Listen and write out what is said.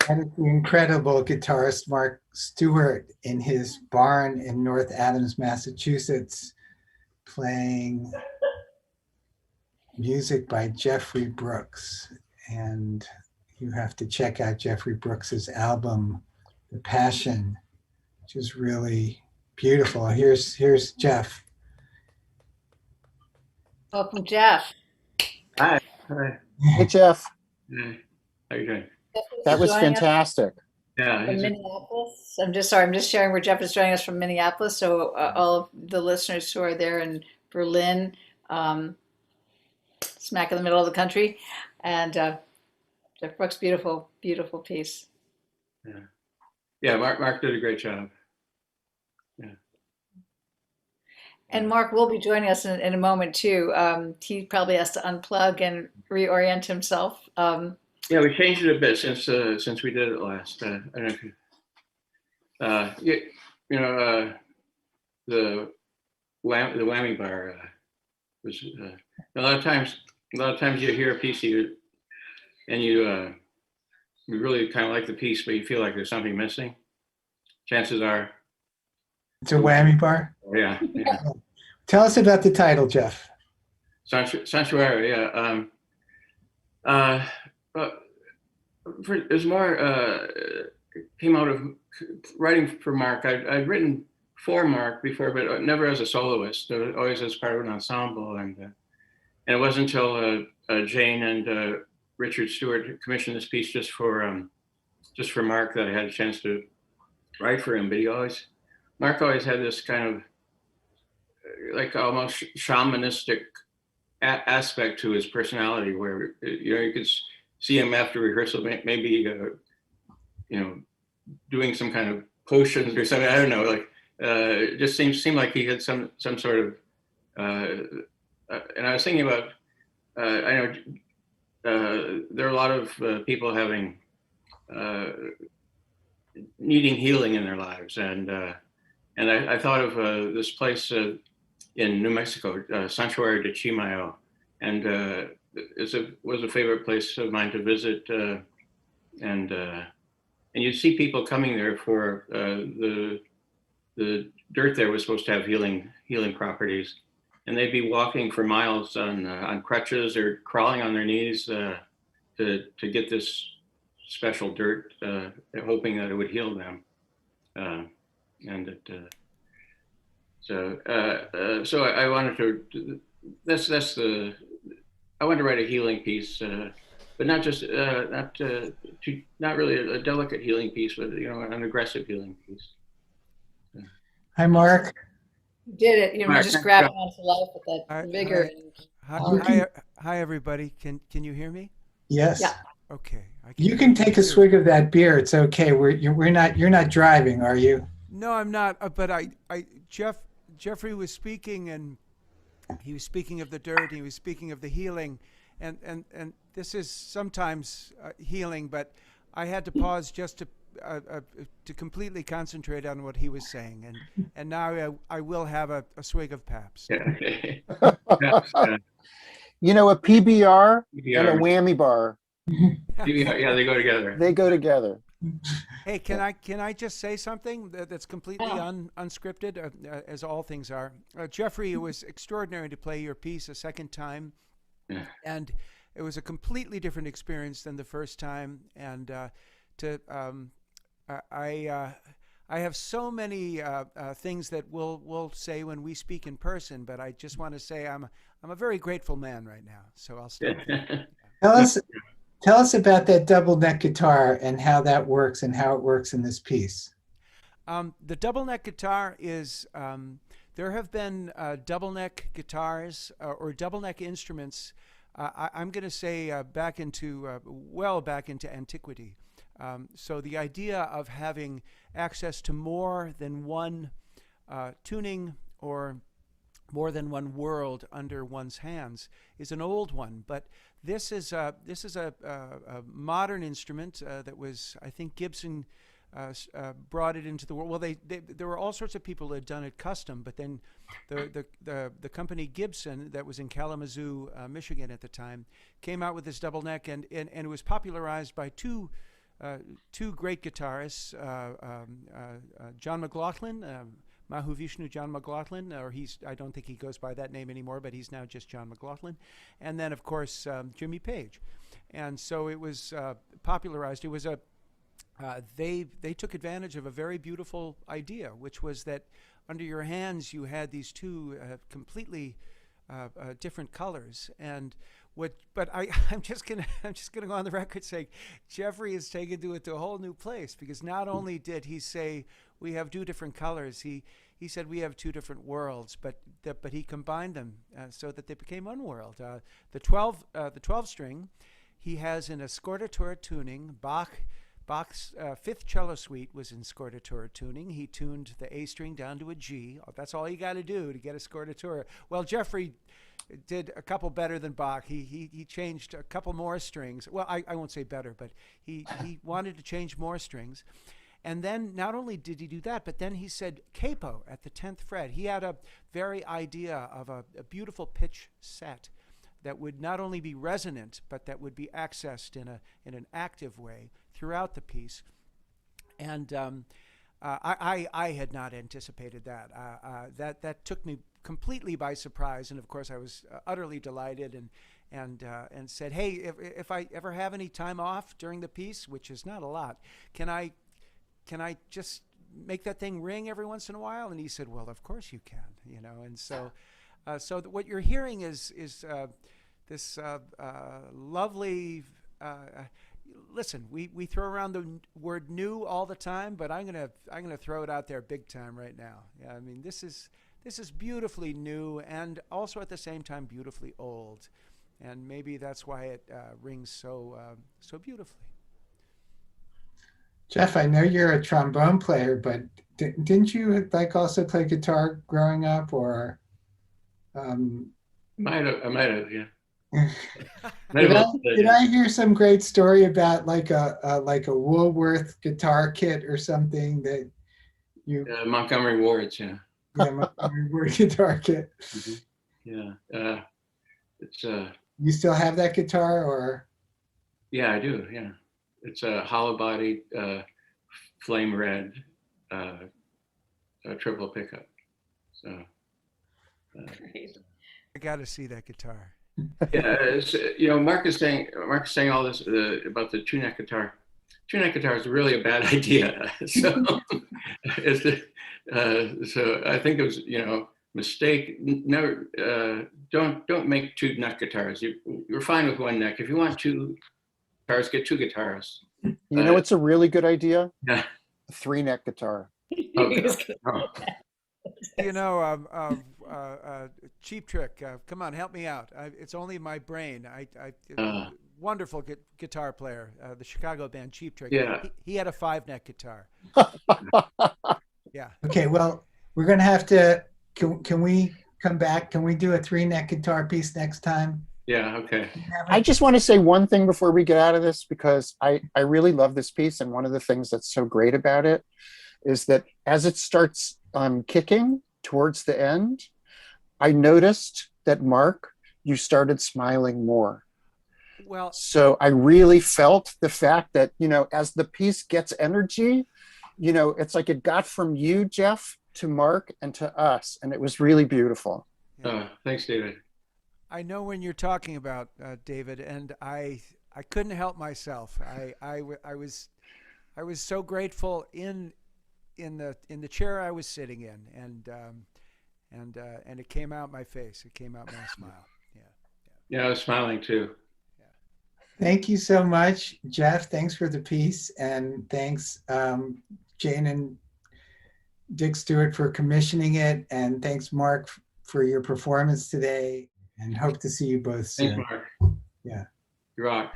That is the incredible guitarist Mark Stewart in his barn in North Adams, Massachusetts, playing music by Jeffrey Brooks. And you have to check out Jeffrey Brooks's album, The Passion, which is really beautiful. Here's Jeff. Welcome, Jeff. Hi. Hi. Hey, Jeff. Hi. How are you doing? That was fantastic. Yeah. From Minneapolis. I'm just sharing where Jeff is joining us from Minneapolis. So all of the listeners who are there in Berlin, smack in the middle of the country, and Jeff Brooks, beautiful, beautiful piece. Yeah. Yeah. Mark did a great job. Yeah. And Mark will be joining us in a moment too. He probably has to unplug and reorient himself. Yeah, we changed it a bit since we did it last. I don't know if the whammy bar was a lot of times you hear a piece and you really kind of like the piece, but you feel like there's something missing. Chances are it's a whammy bar. Yeah. Tell us about the title, Jeff. Santuario. Yeah. It was more came out of writing for Mark. I'd written for Mark before, but never as a soloist. Always as part of an ensemble, and it wasn't until Jane and Richard Stewart commissioned this piece just for Mark that I had a chance to write for him. But Mark always had this kind of like almost shamanistic aspect to his personality, where you could see him after rehearsal, maybe doing some kind of potions or something. I don't know. Like it just seemed like he had some sort of. And I was thinking about. I know there are a lot of people needing healing in their lives, and I thought of this place in New Mexico, Santuario de Chimayo, and was a favorite place of mine to visit, and you see people coming there for the dirt there was supposed to have healing properties, and they'd be walking for miles on crutches or crawling on their knees to get this special dirt, hoping that it would heal them, So I wanted to. I wanted to write a healing piece, but not just not really a delicate healing piece, but an aggressive healing piece. Hi, Mark. You did it. You're just grabbing onto life with that vigor. Hi, everybody. Can you hear me? Yes. Yeah. Okay. You can take a swig of that beer. It's okay. You're not driving, are you? No, I'm not. But Jeffrey was speaking, and he was speaking of the dirt. He was speaking of the healing, and this is sometimes healing. But I had to pause just to completely concentrate on what he was saying, and now I will have a swig of Pabst. A PBR and a whammy bar. Yeah, they go together. They go together. Hey, can I just say something that's completely unscripted, as all things are? Jeffrey, it was extraordinary to play your piece a second time, and it was a completely different experience than the first time. And I have so many things that we'll say when we speak in person, but I just want to say I'm a very grateful man right now. So I'll stop. Tell us about that double neck guitar and how that works and how it works in this piece. The double neck guitar is, there have been double neck guitars or double neck instruments, I'm going to say back into antiquity. So the idea of having access to more than one tuning or more than one world under one's hands is an old one, but this is a modern instrument that was, I think, Gibson brought it into the world. Well, there were all sorts of people who had done it custom, but then the company Gibson that was in Kalamazoo, Michigan at the time, came out with this double neck, and it was popularized by two great guitarists, John McLaughlin. Mahavishnu John McLaughlin, or I don't think he goes by that name anymore, but he's now just John McLaughlin. And then, of course, Jimmy Page. And so it was popularized. It was they took advantage of a very beautiful idea, which was that under your hands you had these two completely different colors. And I'm just gonna go on the record saying Jeffrey has taken it to a whole new place, because not only did he say we have two different colors, he said we have two different worlds, but he combined them so that they became one world. The 12 string, he has in a scordatura tuning. Bach's fifth cello suite was in scordatura tuning. He tuned the A string down to a G. That's all you got to do to get a scordatura. Well, Jeffrey did a couple better than Bach. He changed a couple more strings. Well, I won't say better, but he wanted to change more strings. And then not only did he do that, but then he said capo at the 10th fret. He had a very idea of a beautiful pitch set that would not only be resonant, but that would be accessed in an active way throughout the piece. And I had not anticipated that. That took me completely by surprise. And of course, I was utterly delighted and said, hey, if I ever have any time off during the piece, which is not a lot, can I just make that thing ring every once in a while? And he said, well, of course you can, you know. And so what you're hearing is this lovely. Listen, we throw around the word new all the time, but I'm gonna throw it out there big time right now. Yeah, I mean, this is beautifully new and also at the same time beautifully old, and maybe that's why it rings so beautifully. Jeff, I know you're a trombone player, but didn't you also play guitar growing up, or? I might have, yeah. Did I hear some great story about like a Woolworth guitar kit or something that you? Montgomery Ward's, yeah. Yeah, Montgomery Ward guitar kit. Mm-hmm. Yeah, it's You still have that guitar, or? Yeah, I do. Yeah, it's a hollow-bodied, flame red, triple pickup. So. Great. I got to see that guitar. Yeah, Mark is saying all this about the two-neck guitar. Two-neck guitar is really a bad idea. So, so I think it was mistake. Never don't make two-neck guitars. You're fine with one neck. If you want two guitars, get two guitars. You know, it's a really good idea. Yeah, A 3-neck guitar. Okay. Cheap Trick. Come on, help me out. It's only my brain. Wonderful guitar player, the Chicago band Cheap Trick. Yeah. He had a 5-neck guitar. Yeah. Okay, well, we're gonna have to. Can we come back? Can we do a 3-neck guitar piece next time? Yeah. Okay. I just want to say one thing before we get out of this, because I really love this piece. And one of the things that's so great about it is that as it starts kicking towards the end, I noticed that, Mark, you started smiling more. Well, so I really felt the fact that, as the piece gets energy, it's like it got from you, Jeff, to Mark and to us. And it was really beautiful. Thanks, David. I know when you're talking about, David, and I couldn't help myself. I was so grateful in the chair I was sitting in, and it came out my face. It came out my smile. Yeah, I was smiling too. Thank you so much, Jeff. Thanks for the piece, and thanks, Jane and Dick Stewart, for commissioning it, and thanks, Mark, for your performance today. And hope to see you both soon. Thanks, Mark. Yeah. You rock.